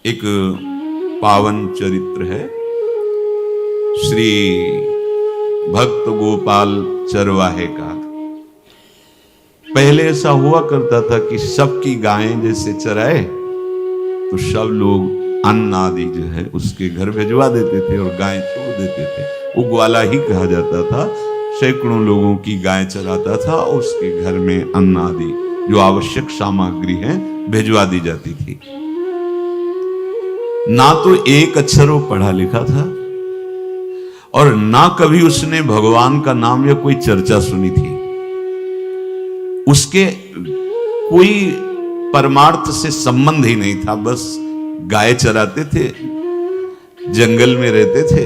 एक पावन चरित्र है श्री भक्त गोपाल चरवाहे का। पहले ऐसा हुआ करता था कि सबकी गायें जैसे चराए तो सब लोग अन्न आदि जो है उसके घर भिजवा देते थे और गायें छोड़ देते थे। वो ग्वाला ही कहा जाता था। सैकड़ों लोगों की गाय चराता था और उसके घर में अन्न आदि जो आवश्यक सामग्री है भिजवा दी जाती थी। ना तो एक अक्षर वो पढ़ा लिखा था और ना कभी उसने भगवान का नाम या कोई चर्चा सुनी थी। उसके कोई परमार्थ से संबंध ही नहीं था। बस गाय चराते थे, जंगल में रहते थे,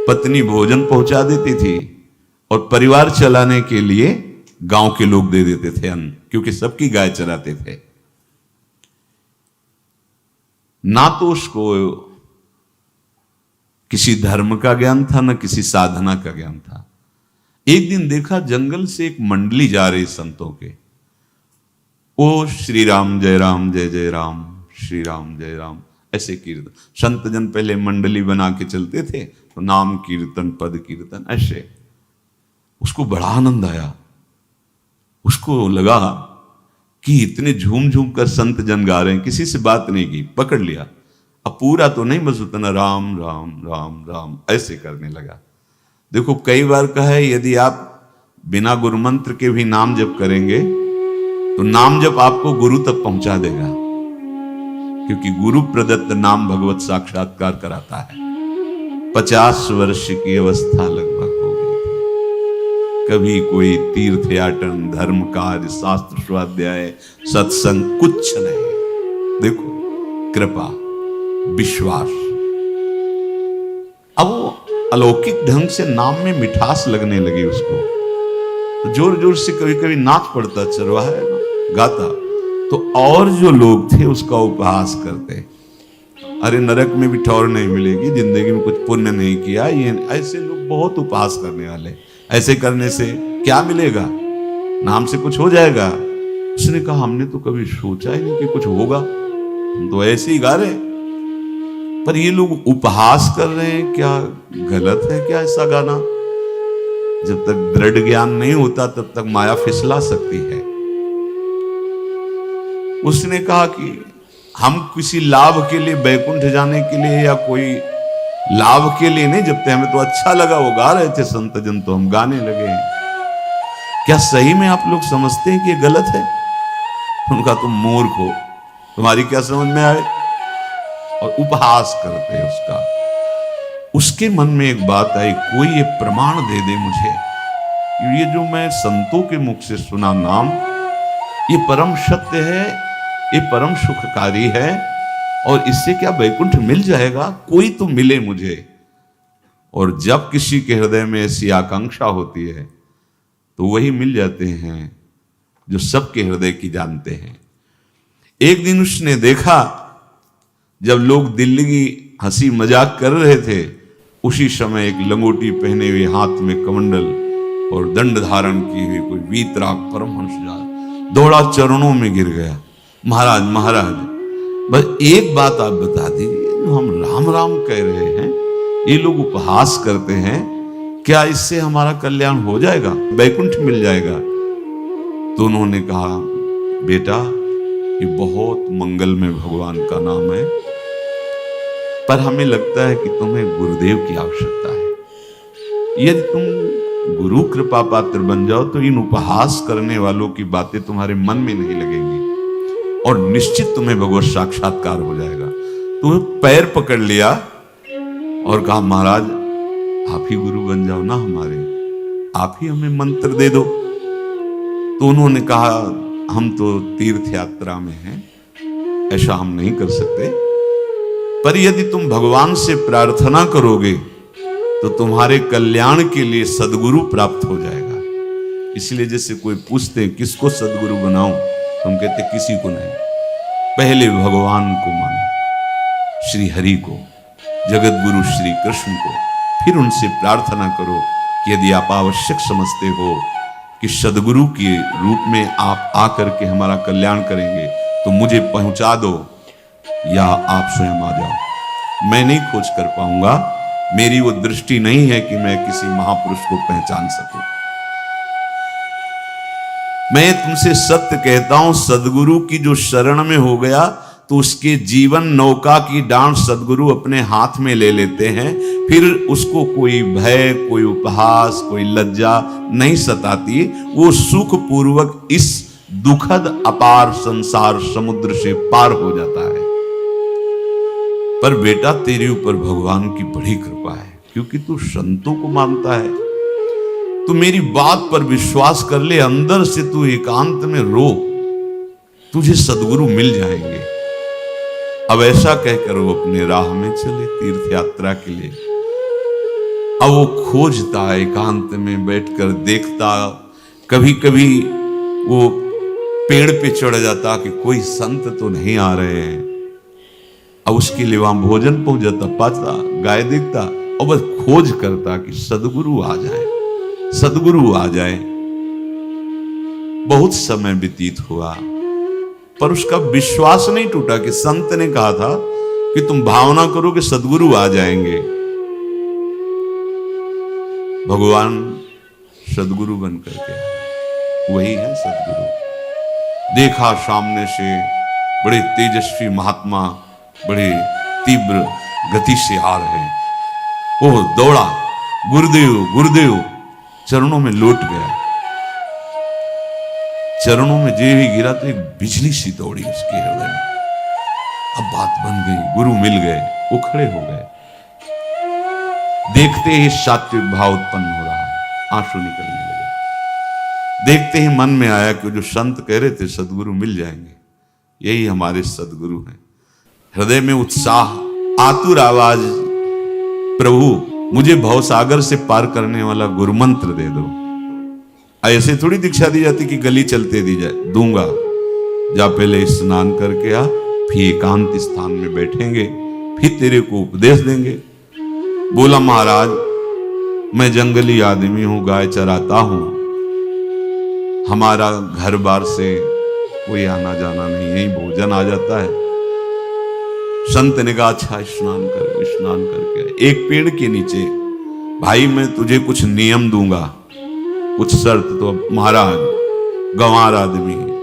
पत्नी भोजन पहुंचा देती थी और परिवार चलाने के लिए गांव के लोग दे देते थे अन्न, क्योंकि सबकी गाय चराते थे। ना तो उसको किसी धर्म का ज्ञान था ना किसी साधना का ज्ञान था। एक दिन देखा जंगल से एक मंडली जा रही संतों के। ओ श्री राम जय जय राम, श्री राम जय राम, ऐसे कीर्तन। संत जन पहले मंडली बना के चलते थे तो नाम कीर्तन पद कीर्तन ऐसे। उसको बड़ा आनंद आया। उसको लगा कि इतने झूम झूम कर संत जन गा रहे हैं, किसी से बात नहीं की, पकड़ लिया। अब पूरा तो नहीं, बस उतना राम राम राम राम ऐसे करने लगा। देखो कई बार कहा है यदि आप बिना गुरु मंत्र के भी नाम जप करेंगे तो नाम जप आपको गुरु तक पहुंचा देगा, क्योंकि गुरु प्रदत्त नाम भगवत साक्षात्कार कराता है। 50 वर्ष की अवस्था लगभग हो गई थी। कभी कोई तीर्थ याटन, धर्म कार्य, शास्त्र स्वाध्याय, सत्संग कुछ नहीं। देखो कृपा, विश्वास। अब वो अलौकिक ढंग से नाम में मिठास लगने लगी उसको। तो जोर जोर से कभी कभी नाच पड़ता, चरवाहा है ना, गाता। तो और जो लोग थे उसका उपहास करते, अरे नरक में भी ठौर नहीं मिलेगी, जिंदगी में कुछ पुण्य नहीं किया। ये ऐसे लोग बहुत उपहास करने वाले। ऐसे करने से क्या मिलेगा, नाम से कुछ हो जाएगा। उसने कहा हमने तो कभी सोचा ही नहीं कि कुछ होगा, हम तो ऐसे ही गा रहे। पर ये लोग उपहास कर रहे हैं, क्या गलत है क्या ऐसा गाना? जब तक दृढ़ ज्ञान नहीं होता तब तक माया फिसला सकती है। उसने कहा कि हम किसी लाभ के लिए, बैकुंठ जाने के लिए या कोई लाभ के लिए नहीं जपते, हमें तो अच्छा लगा, वो गा रहे थे संत जन तो हम गाने लगे। क्या सही में आप लोग समझते हैं कि ये गलत है? उनका तुम मूर्ख हो, तुम्हारी क्या समझ में आए? और उपहास करते उसका। उसके मन में एक बात आई, कोई ये प्रमाण दे दे मुझे, ये जो मैं संतों के मुख से सुना नाम, ये परम सत्य है, ये परम सुखकारी है, और इससे क्या वैकुंठ मिल जाएगा? कोई तो मिले मुझे। और जब किसी के हृदय में ऐसी आकांक्षा होती है तो वही मिल जाते हैं जो सबके हृदय की जानते हैं। एक दिन उसने देखा जब लोग दिल्ली की हंसी मजाक कर रहे थे, उसी समय एक लंगोटी पहने हुए, हाथ में कमंडल और दंड धारण की हुई कोई वीतराग परमहंस दौड़ा, चरणों में गिर गया। महाराज महाराज, बस एक बात आप बता दीजिए, जो हम राम राम कह रहे हैं, ये लोग उपहास करते हैं, क्या इससे हमारा कल्याण हो जाएगा, वैकुंठ मिल जाएगा? तो उन्होंने कहा बेटा ये बहुत मंगलमय भगवान का नाम है, पर हमें लगता है कि तुम्हें गुरुदेव की आवश्यकता है। यदि तुम गुरु कृपा पात्र बन जाओ तो इन उपहास करने वालों की बातें तुम्हारे मन में नहीं लगेंगी और निश्चित तुम्हें भगवत साक्षात्कार हो जाएगा। तो पैर पकड़ लिया और कहा महाराज आप ही गुरु बन जाओ ना हमारे, आप ही हमें मंत्र दे दो। तो उन्होंने कहा हम तो तीर्थ यात्रा में हैं, ऐसा हम नहीं कर सकते, पर यदि तुम भगवान से प्रार्थना करोगे तो तुम्हारे कल्याण के लिए सदगुरु प्राप्त हो जाएगा। इसलिए जैसे कोई पूछते हैं किसको सदगुरु बनाऊं, तो हम कहते किसी को नहीं, पहले भगवान को मानो, श्री हरि को, जगत गुरु श्री कृष्ण को, फिर उनसे प्रार्थना करो कि यदि आप आवश्यक समझते हो कि सदगुरु के रूप में आप आकर के हमारा कल्याण करेंगे तो मुझे पहुंचा दो या आप स्वयं आ जाओ। मैं नहीं खोज कर पाऊंगा, मेरी वो दृष्टि नहीं है कि मैं किसी महापुरुष को पहचान सकूं। मैं तुमसे सत्य कहता हूं, सदगुरु की जो शरण में हो गया तो उसके जीवन नौका की डांट सदगुरु अपने हाथ में ले लेते हैं। फिर उसको कोई भय, कोई उपहास, कोई लज्जा नहीं सताती। वो सुख पूर्वक इस दुखद अपार संसार समुद्र से पार हो जाता है। पर बेटा, तेरे ऊपर भगवान की बड़ी कृपा है, क्योंकि तू संतों को मानता है। तू मेरी बात पर विश्वास कर ले, अंदर से तू एकांत में रो, तुझे सदगुरु मिल जाएंगे। अब ऐसा कहकर वो अपने राह में चले तीर्थ यात्रा के लिए। अब वो खोजता, एकांत में बैठकर देखता, कभी कभी वो पेड़ पे चढ़ जाता कि कोई संत तो नहीं आ रहे हैं। अब उसके लिए वहां भोजन पहुंच जाता, पाता, गाय देखता और बस खोज करता कि सदगुरु आ जाए, सदगुरु आ जाए। बहुत समय व्यतीत हुआ पर उसका विश्वास नहीं टूटा कि संत ने कहा था कि तुम भावना करो कि सदगुरु आ जाएंगे। भगवान सदगुरु बनकर के आए, वही है सदगुरु। देखा सामने से बड़े तेजस्वी महात्मा बड़े तीव्र गति से आ रहे हैं। वो दौड़ा, गुरुदेव गुरुदेव, चरणों में लौट गया। चरणों में जे भी गिरा तो एक बिजली सी दौड़ी उसके हृदय में। अब बात बन गई, गुरु मिल गए, वो खड़े हो गए। देखते ही सात्विक भाव उत्पन्न हो रहा है, आंसू निकलने लगे। देखते ही मन में आया कि जो संत कह रहे थे सदगुरु मिल जाएंगे, यही हमारे सदगुरु हैं। हृदय में उत्साह, आतुर आवाज, प्रभु मुझे भवसागर से पार करने वाला गुरु मंत्र दे दो। ऐसे थोड़ी दीक्षा दी जाती कि गली चलते दी जाए, दूंगा। जा पहले स्नान करके आ, फिर एकांत स्थान में बैठेंगे, फिर तेरे को उपदेश देंगे। बोला महाराज, मैं जंगली आदमी हूं, गाय चराता हूं, हमारा घर बार से कोई आना जाना नहीं, यही भोजन आ जाता है। संत ने कहा अच्छा स्नान कर। स्नान करके एक पेड़ के नीचे, भाई मैं तुझे कुछ नियम दूंगा, कुछ शर्त। तो महाराज गंवार आदमी है,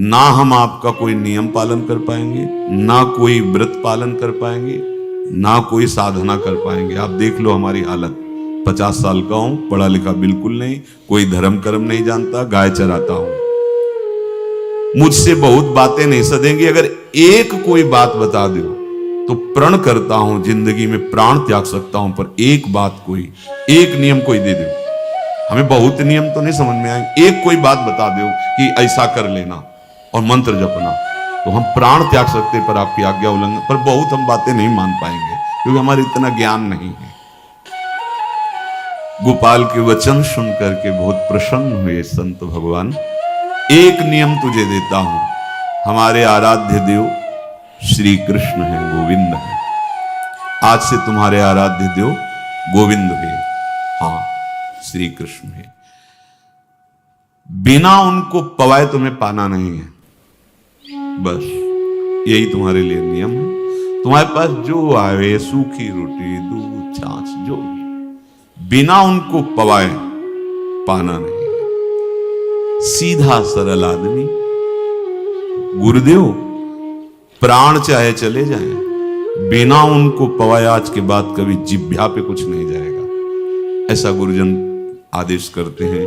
ना हम आपका कोई नियम पालन कर पाएंगे, ना कोई व्रत पालन कर पाएंगे, ना कोई साधना कर पाएंगे। आप देख लो हमारी हालत, 50 साल का हूं, पढ़ा लिखा बिल्कुल नहीं, कोई धर्म कर्म नहीं जानता, गाय चराता हूं। मुझसे बहुत बातें नहीं सधेंगी, अगर एक कोई बात बता दो तो प्रण करता हूं जिंदगी में प्राण त्याग सकता हूं, पर एक बात, कोई एक नियम कोई दे दो। हमें बहुत नियम तो नहीं समझ में आएंगे, एक कोई बात बता दो कि ऐसा कर लेना और मंत्र जपना, तो हम प्राण त्याग सकते, पर आपकी आज्ञा उल्लंघन, पर बहुत हम बातें नहीं मान पाएंगे क्योंकि हमारे इतना ज्ञान नहीं है। गोपाल के वचन सुन करके बहुत प्रसन्न हुए संत भगवान। एक नियम तुझे देता हूं, हमारे आराध्य देव श्री कृष्ण है, गोविंद है। आज से तुम्हारे आराध्य देव गोविंद है, हाँ श्री कृष्ण है। बिना उनको पवाए तुम्हें पाना नहीं है, बस यही तुम्हारे लिए नियम है। तुम्हारे पास जो आवे, सूखी रोटी, दूध, छाछ, जो भी, बिना उनको पवाए पाना नहीं है। सीधा सरल आदमी। गुरुदेव प्राण चाहे चले जाए, बिना उनको पवाए आज के बाद कभी जिह्वा पे कुछ नहीं जाएगा। ऐसा गुरुजन आदेश करते हैं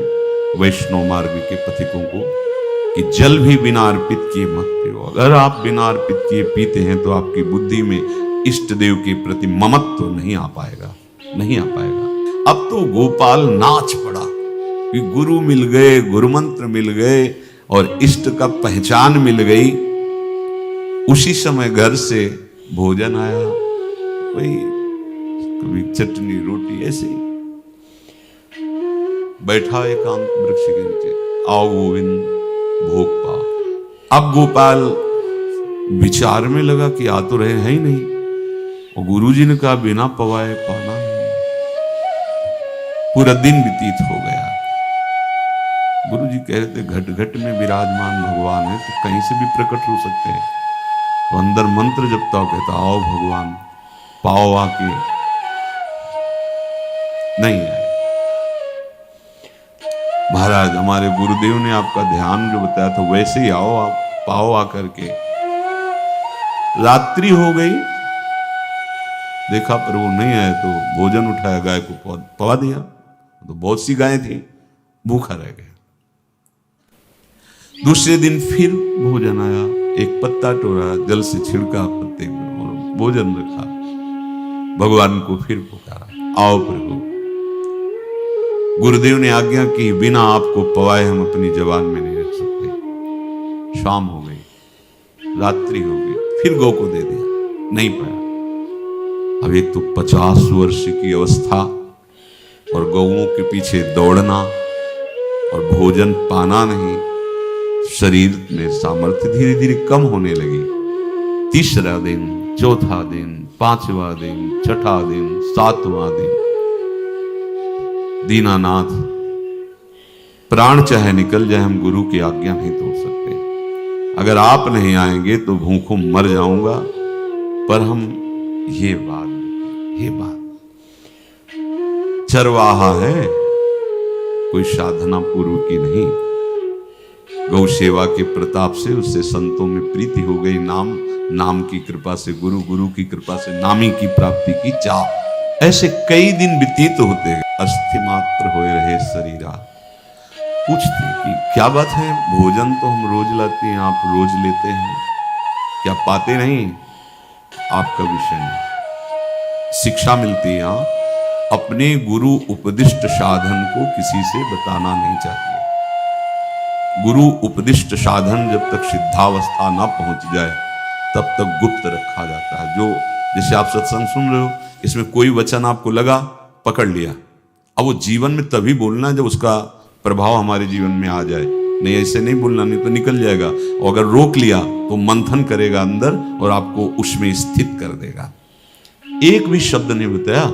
वैष्णव मार्ग के पथिकों को कि जल भी बिना अर्पित किए मत पियो। अगर आप बिना अर्पित किए पीते हैं तो आपकी बुद्धि में इष्ट देव के प्रति ममत्व तो नहीं आ पाएगा, नहीं आ पाएगा। अब तो गोपाल नाच पड़ा कि गुरु मिल गए, गुरु मंत्र मिल गए और इष्ट का पहचान मिल गई। उसी समय घर से भोजन आया, वही कभी चटनी रोटी, ऐसे ही बैठा एकांत वृक्ष के नीचे, आओ गोविंद भोग पाओ। अब गोपाल विचार में लगा कि आ तो रहे हैं ही नहीं, और गुरुजी ने कहा बिना पवाए पाना नहीं। पूरा दिन व्यतीत हो गया। गुरुजी कह रहे थे घट घट में विराजमान भगवान है, तो कहीं से भी प्रकट हो सकते हैं। तो अंदर मंत्र जपता हो, कहता आओ भगवान पाओ आके, नहीं आए। महाराज हमारे गुरुदेव ने आपका ध्यान जो बताया था वैसे ही आओ, आप पाओ आकर के। रात्रि हो गई, देखा पर वो नहीं आए तो भोजन उठाया, गाय को पवा दिया। तो बहुत सी गायें थी, भूखा रह गया। दूसरे दिन फिर भोजन आया, एक पत्ता टोरा, जल से छिड़का पत्ते में और भोजन रखा। भगवान को फिर पुकारा, आओ प्रभु। गुरुदेव ने आज्ञा की, बिना आपको पवाए हम अपनी जबान में नहीं रख सकते। शाम हो गई, रात्रि हो गई, फिर गौ को दे दिया, नहीं पाया। अब एक तो 50 वर्ष की अवस्था और गौओं के पीछे दौड़ना और भोजन पाना नहीं, शरीर में सामर्थ्य धीरे धीरे कम होने लगी। तीसरा दिन, चौथा दिन, पांचवा दिन, छठा दिन, सातवां दिन, दीनानाथ प्राण चाहे निकल जाए, हम गुरु की आज्ञा नहीं तोड़ सकते। अगर आप नहीं आएंगे तो भूखों मर जाऊंगा। पर हम ये बात चरवाहा है, कोई साधना पूर्व की नहीं। गौ सेवा के प्रताप से उससे संतों में प्रीति हो गई, नाम की कृपा से, गुरु की कृपा से नामी की प्राप्ति की चाह। ऐसे कई दिन व्यतीत होते गए, अस्थि मात्र हो रहे शरीरा। पूछते कि क्या बात है, भोजन तो हम रोज लाते हैं, आप रोज लेते हैं, क्या पाते नहीं? आपका विषय नहीं। शिक्षा मिलती है, अपने गुरु उपदिष्ट साधन को किसी से बताना नहीं चाहिए। गुरु उपदिष्ट साधन जब तक सिद्धावस्था ना पहुंच जाए तब तक गुप्त रखा जाता है। जो जैसे आप सत्संग सुन रहे हो, इसमें कोई वचन आपको लगा, पकड़ लिया, अब वो जीवन में तभी बोलना जब उसका प्रभाव हमारे जीवन में आ जाए। नहीं ऐसे नहीं बोलना, नहीं तो निकल जाएगा। और अगर रोक लिया तो मंथन करेगा अंदर और आपको उसमें स्थित कर देगा। एक भी शब्द नहीं बताया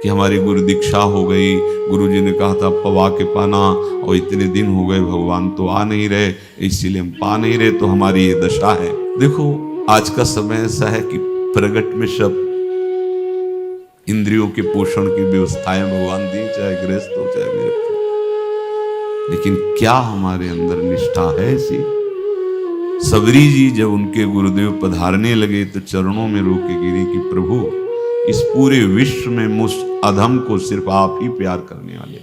कि हमारी गुरु दीक्षा हो गई, गुरुजी ने कहा था पवा के पाना, और इतने दिन हो गए भगवान तो आ नहीं रहे, इसीलिए हम पा नहीं रहे, तो हमारी ये दशा है। देखो आज का समय ऐसा है कि प्रगट में सब इंद्रियों के पोषण की व्यवस्थाएं भगवान दी, चाहे गृहस्थ हो चाहे विरक्त हो, लेकिन क्या हमारे अंदर निष्ठा है ऐसी? सबरी जी जब उनके गुरुदेव पधारने लगे तो चरणों में रो के गिरी कि प्रभु इस पूरे विश्व में मुझ अधम को सिर्फ आप ही प्यार करने वाले,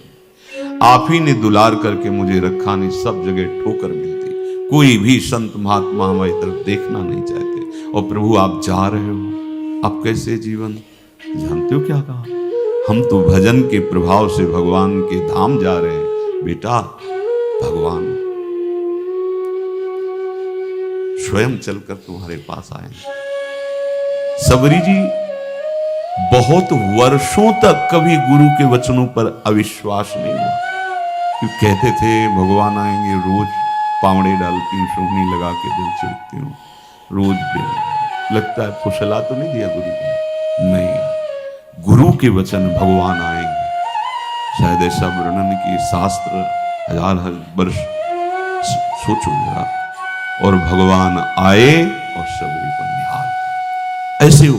आप ही ने दुलार करके मुझे रखा, नहीं सब जगह ठोकर मिलती, कोई भी संत महात्मा हमारी तरफ देखना नहीं चाहते, और प्रभु आप जा रहे हो, आप कैसे जीवन? जानते हो क्या कहा? हम तो भजन के प्रभाव से भगवान के धाम जा रहे हैं बेटा। भगवान स्वयं चलकर तुम्हारे पास आएंगे। सबरी जी बहुत वर्षों तक कभी गुरु के वचनों पर अविश्वास नहीं हुआ, क्योंकि कहते थे भगवान आएंगे, रोज पावड़े डालती हूँ, सोहनी लगा के दिल छिड़कती हूँ, रोज भी लगता है फुसला तो नहीं दिया गुरु ने? नहीं, गुरु के वचन भगवान आएंगे। शायद ऐसा वर्णन की शास्त्र हजार वर्ष सोचो जरा, और भगवान आए और सबरी पर निहाल। ऐसे हो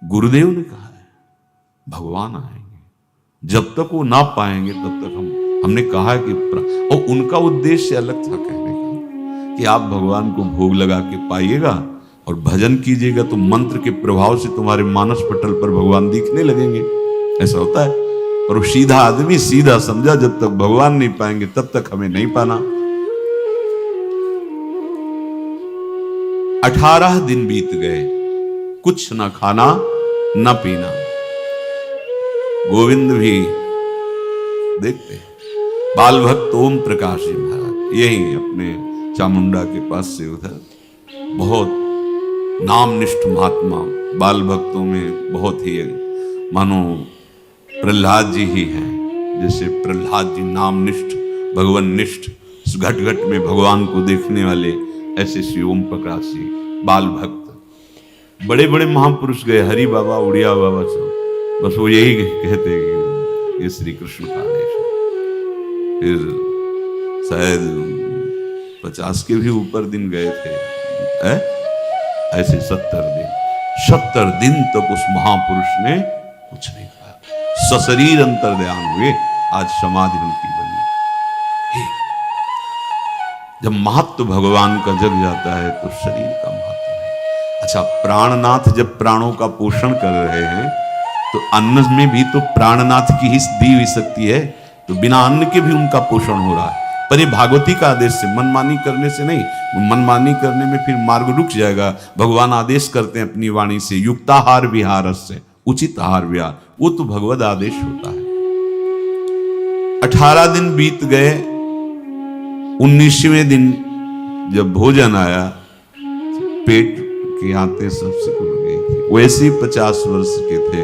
गुरुदेव ने कहा है भगवान आएंगे, जब तक वो ना पाएंगे तब तक हमने कहा है कि और उनका उद्देश्य अलग था कहने का कि आप भगवान को भोग लगा के पाइएगा और भजन कीजिएगा तो मंत्र के प्रभाव से तुम्हारे मानस पटल पर भगवान दिखने लगेंगे। ऐसा होता है, और वो सीधा आदमी सीधा समझा, जब तक भगवान नहीं पाएंगे तब तक हमें नहीं पाना। 18 दिन बीत गए, कुछ ना खाना न पीना। गोविंद भी देखते, बाल भक्त ओम प्रकाश जी महाराज यही अपने चामुंडा के पास से उधर, बहुत नामनिष्ठ महात्मा, बाल भक्तों में बहुत ही मानो प्रहलाद जी ही हैं। जैसे प्रहलाद जी नामनिष्ठ भगवान निष्ठ, घट घट में भगवान को देखने वाले, ऐसे श्री ओम प्रकाश जी बाल भक्त। बड़े बड़े महापुरुष गए, हरि बाबा, उड़िया बाबा, सब बस वो यही कहते कि ये श्री कृष्ण का आदेश है। फिर शायद 50 के भी ऊपर दिन गए थे, ऐसे 70 दिन तक उस महापुरुष ने कुछ नहीं खाया। सशरीर अंतर्ध्यान हुए, आज समाधि उनकी बनी। जब महत्व भगवान का जग जाता है तो शरीर का महत्व है। अच्छा, प्राणनाथ जब प्राणों का पोषण कर रहे हैं तो अन्न में भी तो प्राणनाथ की ही दी हुई शक्ति है, तो बिना अन्न के भी उनका पोषण हो रहा है। पर ये भागवती का आदेश से, मनमानी करने से नहीं। मनमानी करने में फिर मार्ग रुक जाएगा। भगवान आदेश करते हैं अपनी वाणी से, युक्ताहार विहार से, उचित आहार विहार, वो तो भगवद आदेश होता है। 18 दिन बीत गए, 19वें दिन जब भोजन आया, पेट के आते सब सिकुड़ गई थी। वैसे 50 वर्ष के थे,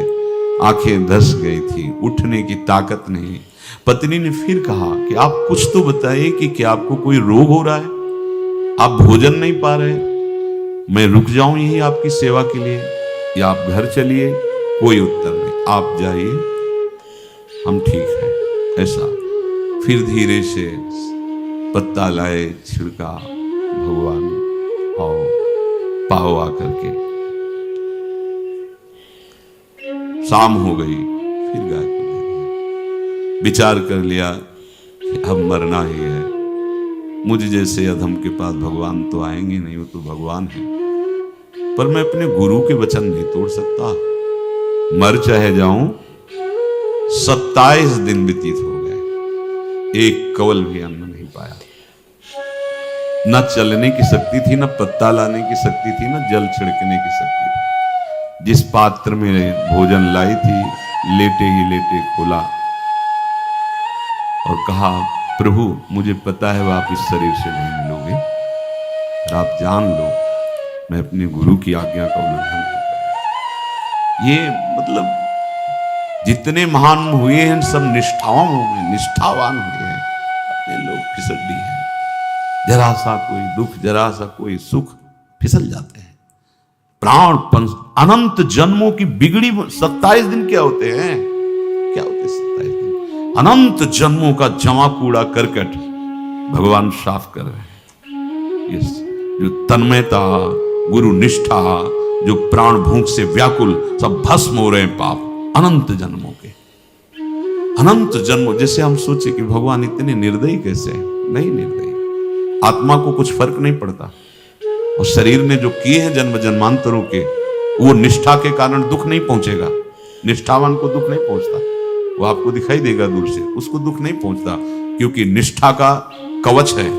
आंखें धस गई थी, उठने की ताकत नहीं। पत्नी ने फिर कहा कि आप कुछ तो बताइए कि क्या आपको कोई रोग हो रहा है, आप भोजन नहीं पा रहे, मैं रुक जाऊं यही आपकी सेवा के लिए, या आप घर चलिए। कोई उत्तर नहीं, आप जाइए, हम ठीक हैं। ऐसा फिर धीरे से पत्ता लाए, छिड़का, भगवान आओ, पाओ आकर के। शाम हो गई, फिर गाय को दे दिया। विचार कर लिया कि अब मरना ही है, मुझ जैसे अधम के पास भगवान तो आएंगे नहीं, वो तो भगवान है, पर मैं अपने गुरु के वचन नहीं तोड़ सकता, मर चाहे जाऊं। 27 दिन व्यतीत हो गए, एक कवल भी अन्न नहीं पाया। न चलने की शक्ति थी, न पत्ता लाने की शक्ति थी, न जल छिड़कने की शक्ति थी। जिस पात्र में भोजन लाई थी, लेटे ही लेटे खोला और कहा, प्रभु मुझे पता है आप इस शरीर से नहीं मिलोगे, और आप जान लो मैं अपने गुरु की आज्ञा का उल्लंघन नहीं करूंगा। ये मतलब जितने महान हुए हैं सब निष्ठावान हुए हैं, अपने लोग फिसड्डी हैं। जरा सा कोई दुख, जरा सा कोई सुख, फिसल जाते हैं। प्राण अनंत जन्मों की बिगड़ी 27 दिन क्या होते हैं, क्या होते 27 दिन? अनंत जन्मों का जमा कूड़ा करकट भगवान साफ कर रहे हैं। यस, जो तन्मयता, गुरु निष्ठा, जो प्राण भूख से व्याकुल, सब भस्म हो रहे हैं पाप अनंत जन्मों के। अनंत जन्मों, जैसे हम सोचे कि भगवान इतने निर्दयी कैसे हैं? नहीं निर्दयी, आत्मा को कुछ फर्क नहीं पड़ता। और शरीर ने जो किए हैं जन्म जन्मांतरों के, वो निष्ठा के कारण दुख नहीं पहुंचेगा। निष्ठावान को दुख नहीं पहुंचता, वो आपको दिखाई देगा दूर से, उसको दुख नहीं पहुंचता, क्योंकि निष्ठा का कवच है,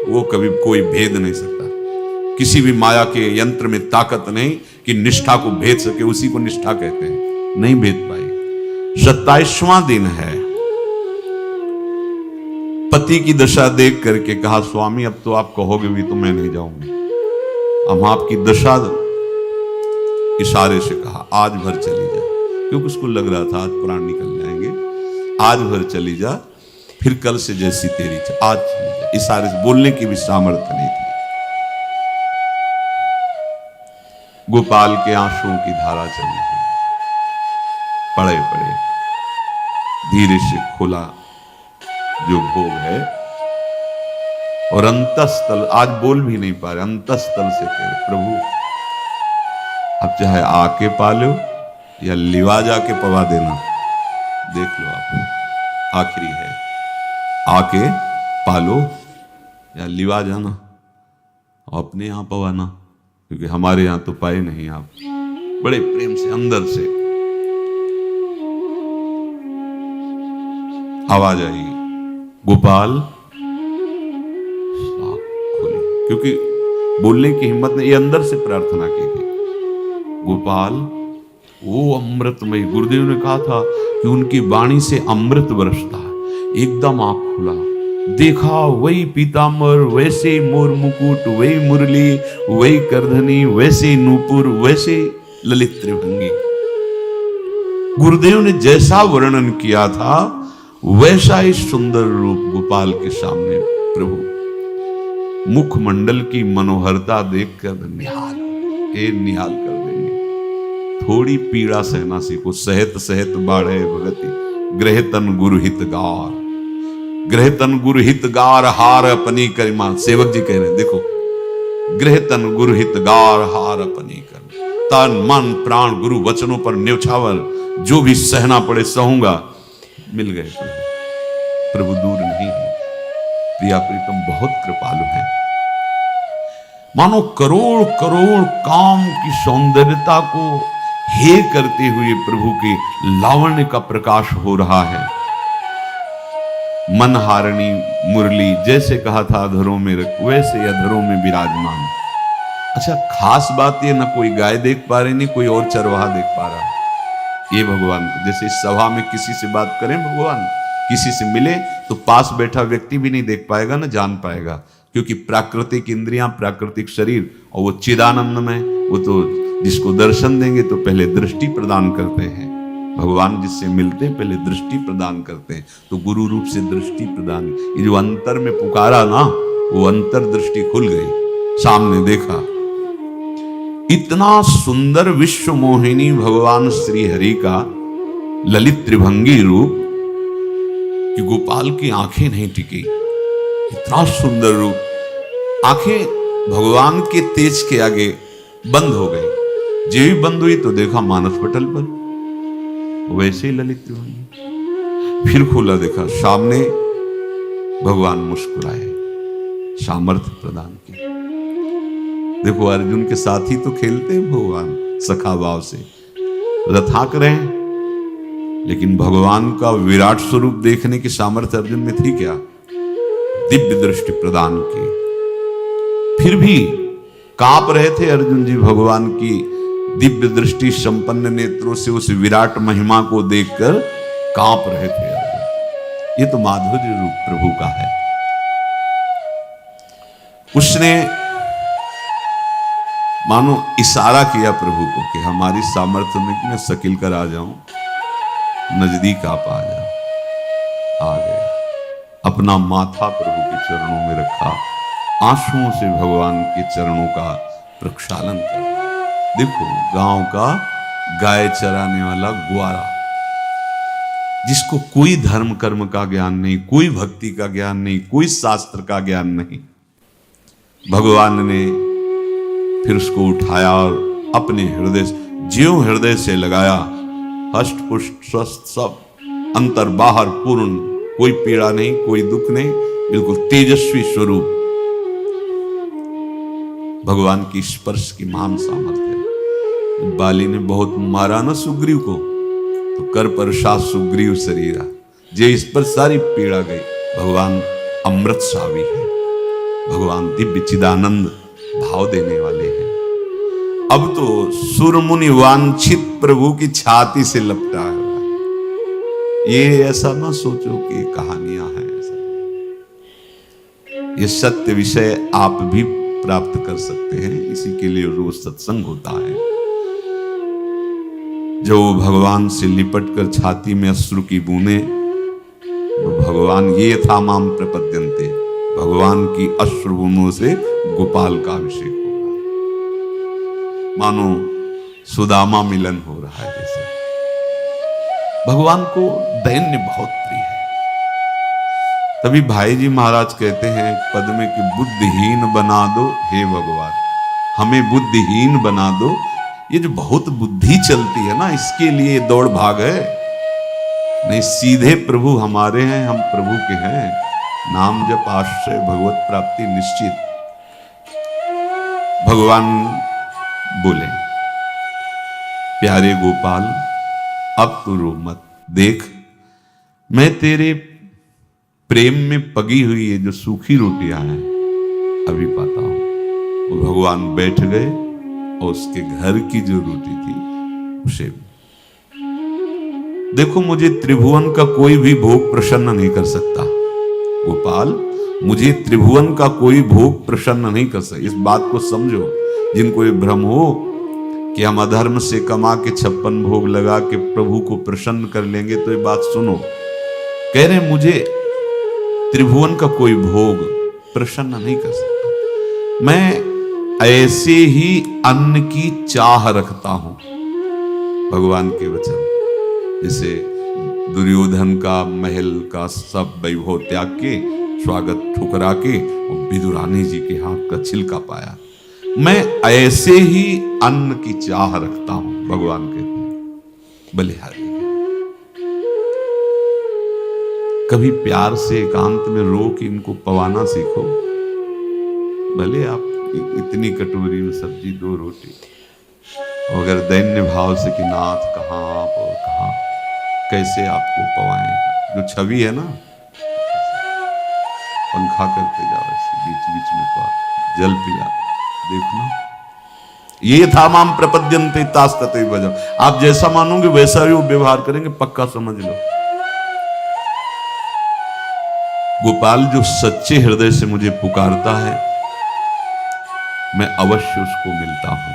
वो कभी कोई भेद नहीं सकता। किसी भी माया के यंत्र में ताकत नहीं कि निष्ठा को भेद सके, उसी को निष्ठा कहते हैं, नहीं भेद पाई। 27वां दिन है, पति की दशा देख करके कहा, स्वामी अब तो आप कहोगे भी तो मैं नहीं जाऊंगी, हम आपकी दशा, इशारे से कहा आज भर चली जा, क्योंकि उसको लग रहा था आज प्राण निकल जाएंगे, आज भर चली जा, फिर कल से जैसी तेरी आज चली जा। इशारे से, बोलने की भी सामर्थ्य नहीं थी। गोपाल के आंसुओं की धारा चल रही, पड़े पड़े धीरे से खोला जो भोग है, और अंतस्थल, आज बोल भी नहीं पा रहे, अंतस्थल से कह रहे, प्रभु अब चाहे आके पालो या लिवा जाके पवा देना, देख लो आप, आखिरी है, आके पालो या लिवा जाना और अपने यहां पवाना, क्योंकि हमारे यहां तो पाए नहीं आप। बड़े प्रेम से अंदर से आवाज आई, गोपाल खोली, क्योंकि बोलने की हिम्मत नहीं, ये अंदर से प्रार्थना की थी। गोपाल वो अमृतमय, गुरुदेव ने कहा था कि उनकी वाणी से अमृत बरसता है। एकदम आंख खुला, देखा वही पीतांबर, वैसे मोर मुकुट, वही मुरली, वही करधनी, वैसे नूपुर, वैसे ललित त्रिभंगी। गुरुदेव ने जैसा वर्णन किया था वैसा ही सुंदर रूप गोपाल के सामने प्रभु, मुखमंडल की मनोहरता देखकर निहाल कर देंगे। थोड़ी पीड़ा सहना सीखो, सहत सहत बाढ़े भगति, ग्रह तन गुरु हितगार, ग्रह तन गुरु हितगार, हार अपनी करिमा। सेवक जी कह रहे हैं, देखो गृह तन गुरु हित गार हार अपनी कर, तन मन प्राण गुरु वचनों पर न्यौछावर, जो भी सहना पड़े सहूंगा। मिल गए प्रभु दूर नहीं है। प्रिया प्रीतम बहुत कृपालु है। मानो करोड़ करोड़ काम की सौंदर्यता को हे करते हुए प्रभु के लावण्य का प्रकाश हो रहा है। मनहारिणी मुरली जैसे कहा था अधरों में रख, वैसे अधरों में विराजमान। अच्छा, खास बात ये, ना कोई गाय देख पा रहे, नहीं कोई और चरवाहा देख पा रहा। ये भगवान, जैसे इस सभा में किसी से बात करें भगवान, किसी से मिले तो पास बैठा व्यक्ति भी नहीं देख पाएगा, ना जान पाएगा, क्योंकि प्राकृतिक इंद्रियां, प्राकृतिक शरीर, और वो चिदानंद में, वो तो जिसको दर्शन देंगे तो पहले दृष्टि प्रदान करते हैं। भगवान जिससे मिलते हैं पहले दृष्टि प्रदान करते हैं, तो गुरु रूप से दृष्टि प्रदान। ये जो अंतर में पुकारा ना, वो अंतर दृष्टि खुल गई, सामने देखा। इतना सुंदर विश्व मोहिनी भगवान श्री हरि का ललित त्रिभंगी रूप कि गोपाल की आंखें नहीं टिकी। इतना सुंदर रूप, आंखें भगवान के तेज के आगे बंद हो गई। जे भी बंद हुई तो देखा मानस पटल पर वैसे ही ललित त्रिभंगी। फिर खोला, देखा सामने भगवान मुस्कुराए, सामर्थ्य प्रदान किया। देखो अर्जुन के साथ ही तो खेलते हैं भगवान सखा भाव से, रथाक रहे हैं, लेकिन भगवान का विराट स्वरूप देखने की सामर्थ्य अर्जुन में थी क्या? दिव्य दृष्टि प्रदान की। फिर भी कांप रहे थे अर्जुन जी भगवान की दिव्य दृष्टि संपन्न नेत्रों से उस विराट महिमा को देखकर कांप रहे थे अर्जुन। ये तो माधुर्य रूप प्रभु का है। उसने मानो इशारा किया प्रभु को कि हमारी सामर्थ्य में मैं सकिल कर आ जाऊं, नजदीक आप आ जाओ। आ गया, अपना माथा प्रभु के चरणों में रखा, आंसुओं से भगवान के चरणों का प्रक्षालन कर। देखो, गांव का गाय चराने वाला ग्वारा, जिसको कोई धर्म कर्म का ज्ञान नहीं, कोई भक्ति का ज्ञान नहीं, कोई शास्त्र का ज्ञान नहीं, भगवान ने फिर उसको उठाया और अपने हृदय, ज्यों हृदय से लगाया, हष्ट पुष्ट स्वस्थ सब, अंतर बाहर पूर्ण, कोई पीड़ा नहीं, कोई दुख नहीं, बिल्कुल तेजस्वी स्वरूप। भगवान की स्पर्श की महान सामर्थ्य। बाली ने बहुत मारा ना सुग्रीव को, तो कर पर शाह सुग्रीव शरीरा, जे इस पर सारी पीड़ा गई। भगवान अमृत सावी है, भगवान दिव्य चिदानंद भाव देने वाले हैं। अब तो सुरमुनि वांछित प्रभु की छाती से लपटा है। ये ऐसा ना सोचो कि कहानियां हैं, ऐसा ये सत्य विषय आप भी प्राप्त कर सकते हैं। इसी के लिए रोज सत्संग होता है। जो भगवान से लिपट कर छाती में अश्रु की बूंदे, तो भगवान ये था माम प्रपद्यन्ते, भगवान की अश्रु बूंदों से गोपाल का अभिषेक होगा। मानो सुदामा मिलन हो रहा है जैसे। भगवान को दैन्य बहुत प्रिय है। तभी भाई जी महाराज कहते हैं पद में कि बुद्धिहीन बना दो हे भगवान, हमें बुद्धिहीन बना दो। ये जो बहुत बुद्धि चलती है ना, इसके लिए दौड़ भाग है। नहीं, सीधे प्रभु हमारे हैं, हम प्रभु के हैं। नाम जप आश्रय भगवत प्राप्ति निश्चित। भगवान बोले, प्यारे गोपाल अब तू रो मत, देख मैं तेरे प्रेम में पगी हुई है जो सूखी रोटियां हैं अभी पाता हूं। वो भगवान बैठ गए और उसके घर की जो रोटी थी उसे, देखो मुझे त्रिभुवन का कोई भी भोग प्रसन्न नहीं कर सकता गोपाल, मुझे त्रिभुवन का कोई भोग प्रसन्न नहीं कर सकता। इस बात को समझो। जिनको ये भ्रम हो कि हम अधर्म से कमा के 56 भोग लगा के प्रभु को प्रसन्न कर लेंगे, तो ये बात सुनो। कह रहे मुझे त्रिभुवन का कोई भोग प्रसन्न नहीं कर सकता। मैं ऐसे ही अन्न की चाह रखता हूं। भगवान के वचन, जैसे दुर्योधन का महल का सब वैभव त्याग के, स्वागत ठुकरा के और विदुरानी जी के हाथ का छिलका पाया, मैं ऐसे ही अन्न की चाह रखता हूं, भगवान कहते हैं बलिहारी। कभी प्यार से एकांत में रो के इनको पवाना सीखो। भले आप इतनी कटोरी में सब्जी, 2 रोटी, अगर दैन्य भाव से कि नाथ कहाँ आप और कहाँ, कैसे आपको पवाएं। जो छवि है ना, पंखा करते जाओ ऐसे बीच बीच में, तो आप जल पिला देखना। ये था माम प्रपद्यन्ते तास्तते भजम। आप जैसा मानोगे वैसा ही वो व्यवहार करेंगे, पक्का समझ लो। गोपाल जो सच्चे हृदय से मुझे पुकारता है, मैं अवश्य उसको मिलता हूं।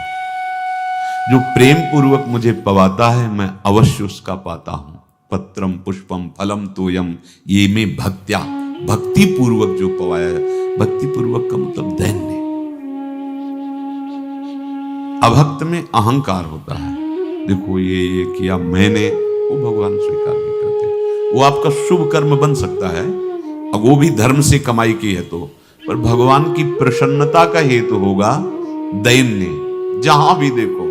जो प्रेम पूर्वक मुझे पवाता है, मैं अवश्य उसका पाता हूं। पत्रम पुष्पम फलम तोयम ये में भक्त्या, भक्ति पूर्वक जो पवाया है। भक्ति पूर्वक का मतलब दैन्य। अभक्त में अहंकार होता है, देखो ये किया मैंने, वो भगवान स्वीकार नहीं करते। वो आपका शुभ कर्म बन सकता है, अब वो भी धर्म से कमाई की है तो, पर भगवान की प्रसन्नता का हेतु होगा दैन्य। जहां भी देखो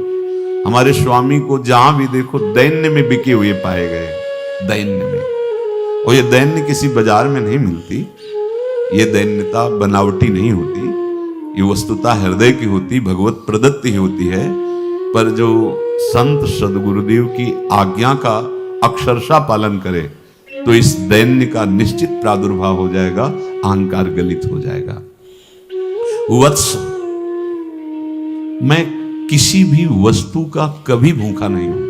हमारे स्वामी को, जहां भी देखो दैन्य में बिके हुए पाए गए, दैन्य में। और ये दैन्य किसी बाजार में नहीं मिलती, ये दैन्यता बनावटी नहीं होती, ये वस्तुता हृदय की होती, भगवत प्रदत्त ही होती है। पर जो संत सदगुरुदेव की आज्ञा का अक्षरशः पालन करे तो इस दैन्य का निश्चित प्रादुर्भाव हो जाएगा, अहंकार गलित हो जाएगा। वत्स, मैं किसी भी वस्तु का कभी भूखा नहीं हूं।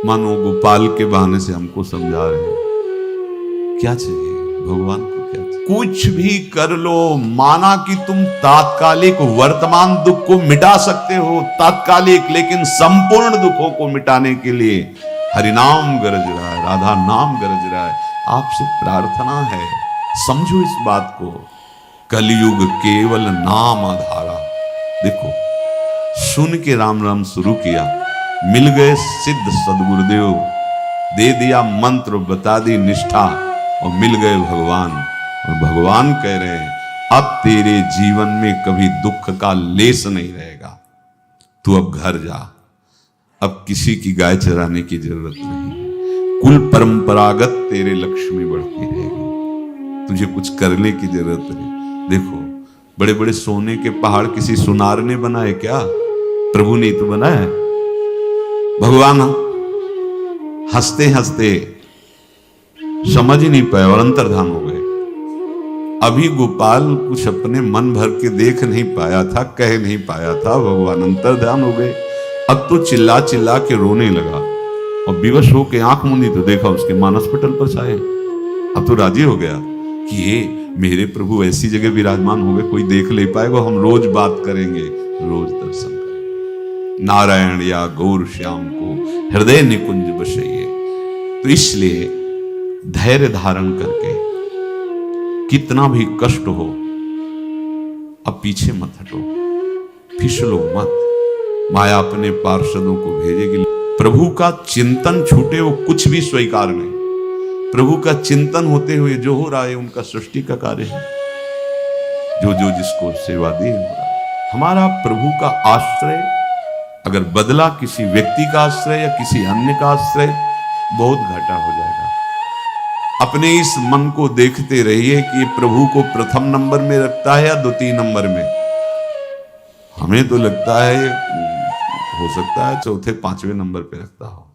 मानो गोपाल के बहाने से हमको समझा रहे हैं क्या चाहिए भगवान को, क्या चाहिए। कुछ भी कर लो, माना कि तुम तात्कालिक वर्तमान दुख को मिटा सकते हो, तात्कालिक, लेकिन संपूर्ण दुखों को मिटाने के लिए हरिनाम गरज रहा है, राधा नाम गरज रहा है। आपसे प्रार्थना है, समझो इस बात को। कलयुग केवल नाम आधारा। देखो, सुन के राम राम शुरू किया, मिल गए सिद्ध सदगुरुदेव, दे दिया मंत्र, बता दी निष्ठा, और मिल गए भगवान। और भगवान कह रहे हैं अब तेरे जीवन में कभी दुख का लेस नहीं रहेगा, तू अब घर जा, अब किसी की गाय चराने की जरूरत नहीं, कुल परंपरागत तेरे लक्ष्मी बढ़ती रहेगी, तुझे कुछ करने की जरूरत नहीं। देखो, बड़े बड़े सोने के पहाड़ किसी सुनार ने बनाए क्या? प्रभु ने तो बनाया। भगवान हंसते हंसते समझ ही नहीं पाए और अंतर्धान हो गए। अभी गोपाल कुछ अपने मन भर के देख नहीं पाया था, कह नहीं पाया था, भगवान अंतर्धान हो गए। अब तो चिल्ला चिल्ला के रोने लगा और विवश होके आंख मूंदी तो देखा उसके मानस पटल पर छाए। अब तो राजी हो गया कि ये मेरे प्रभु ऐसी जगह विराजमान हो गए, कोई देख ले पाएगा, हम रोज बात करेंगे, रोज दर्शन करेंगे। नारायण या गौर श्याम को हृदय निकुंज बसइए। तो इसलिए धैर्य धारण करके, कितना भी कष्ट हो, अब पीछे मत हटो, फिसलो मत। माया अपने पार्षदों को भेजेगी। प्रभु का चिंतन छूटे वो कुछ भी स्वीकार नहीं। प्रभु का चिंतन होते हुए जो हो रहा है उनका सृष्टि का कार्य है, जो जो जिसको सेवा दी हो रहा है। हमारा प्रभु का आश्रय अगर बदला किसी व्यक्ति का आश्रय या किसी अन्य का आश्रय, बहुत घाटा हो जाएगा। अपने इस मन को देखते रहिए कि प्रभु को प्रथम नंबर में रखता है या द्वितीय नंबर में। हमें तो लगता है हो सकता है चौथे पांचवें नंबर पे रखता हो।